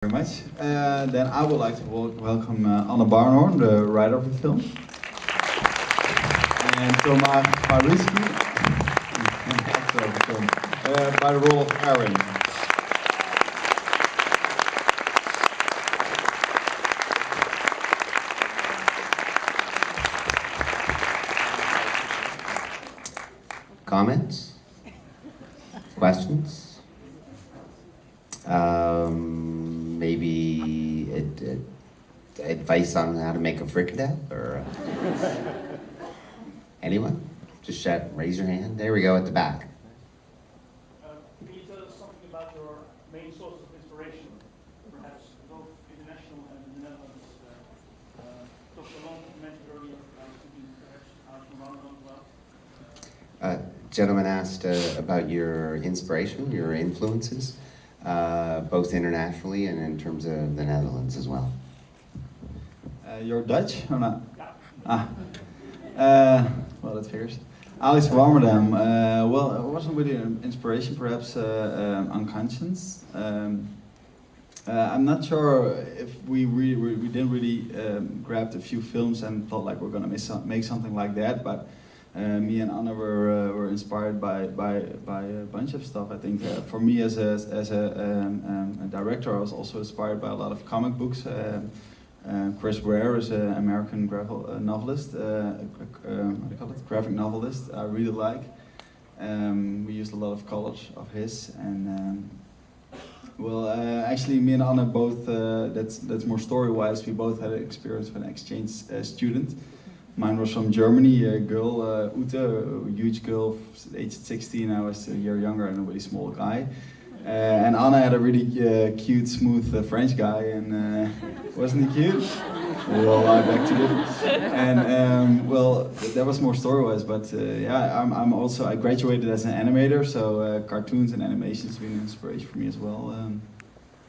Very much. Then I would like to welcome Anne Barnhoorn, the writer of the film, and Thomas Mariski, the actor of the film, by the role of Aaron. Comments? Questions? Maybe advice on how to make a fricadelle, or anyone? Just raise your hand. There we go at the back. Can you tell us something about your main sources of inspiration, perhaps both international and in the Netherlands? Dr. Long mentioned earlier, I was thinking perhaps out from London as well. Gentleman asked about your inspiration, your influences, both internationally and in terms of the Netherlands as well. You're Dutch or not? Yeah. Well, that figures. Alex Warmerdam. Well, it wasn't really an inspiration, perhaps unconscious. I'm not sure if we didn't really grab a few films and thought like we're gonna make something like that, but me and Anna were inspired by a bunch of stuff. I think for me as a director, I was also inspired by a lot of comic books. Chris Ware is an American novelist, what do you call it? Graphic novelist. I really like. We used a lot of colors of his, and actually, me and Anna both. That's more story-wise. We both had an experience with an exchange student. Mine was from Germany, a girl, Ute, a huge girl, aged 16. I was a year younger and a really small guy. And Anna had a really cute, smooth French guy, and wasn't he cute? Well, I back to it. And that was more story-wise, but yeah, I graduated as an animator, so cartoons and animations have been an inspiration for me as well.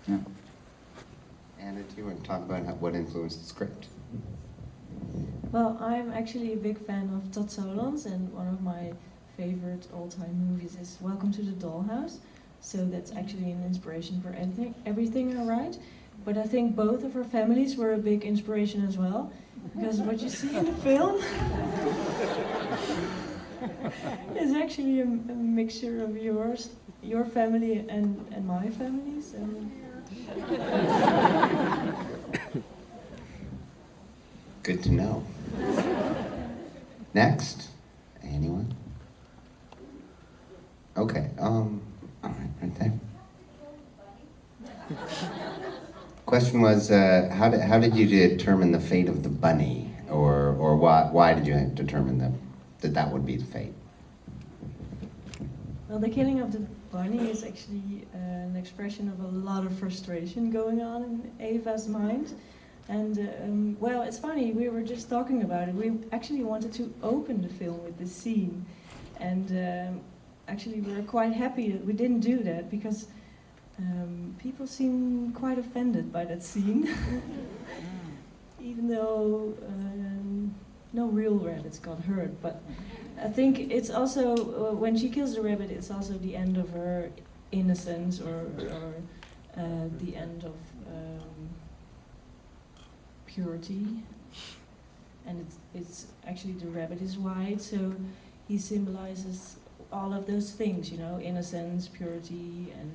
Yeah. Anna, do you want to talk about what influenced the script? Well, I'm actually a big fan of Todd Solondz, and one of my favorite all-time movies is Welcome to the Dollhouse. So that's actually an inspiration for everything I write. But I think both of our families were a big inspiration as well, because what you see in the film is actually a mixture of your family and my family. So. Good to know. Next? Anyone? Okay, all right there. Question was, how did you determine the fate of the bunny, or why did you determine that would be the fate? Well, the killing of the bunny is actually an expression of a lot of frustration going on in Eva's mind. And well, it's funny, we were just talking about it. We actually wanted to open the film with this scene. And actually we were quite happy that we didn't do that, because people seem quite offended by that scene. Even though no real rabbits got hurt. But I think it's also, when she kills the rabbit, it's also the end of her innocence, or the end of purity. And it's actually, the rabbit is white, so he symbolizes all of those things, you know, innocence, purity, and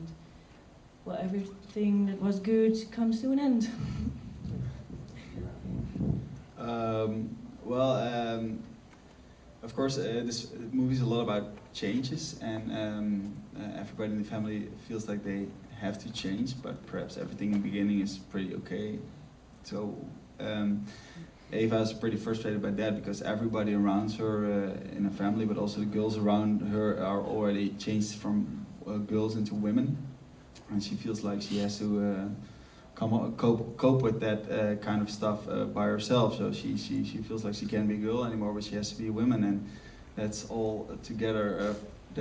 well, everything that was good comes to an end. Of course, this movie is a lot about changes, and everybody in the family feels like they have to change, but perhaps everything in the beginning is pretty okay. So Eva is pretty frustrated by that, because everybody around her in her family, but also the girls around her, are already changed from girls into women, and she feels like she has to cope with that kind of stuff by herself. So she feels like she can't be a girl anymore, but she has to be a woman, and that's all together.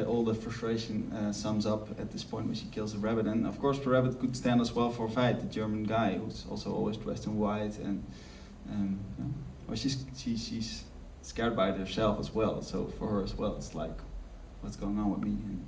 All the frustration sums up at this point when she kills the rabbit. And of course, the rabbit could stand as well for a fight. The German guy, who's also always dressed in white, and well, she's scared by it herself as well. So for her as well, it's like, what's going on with me? And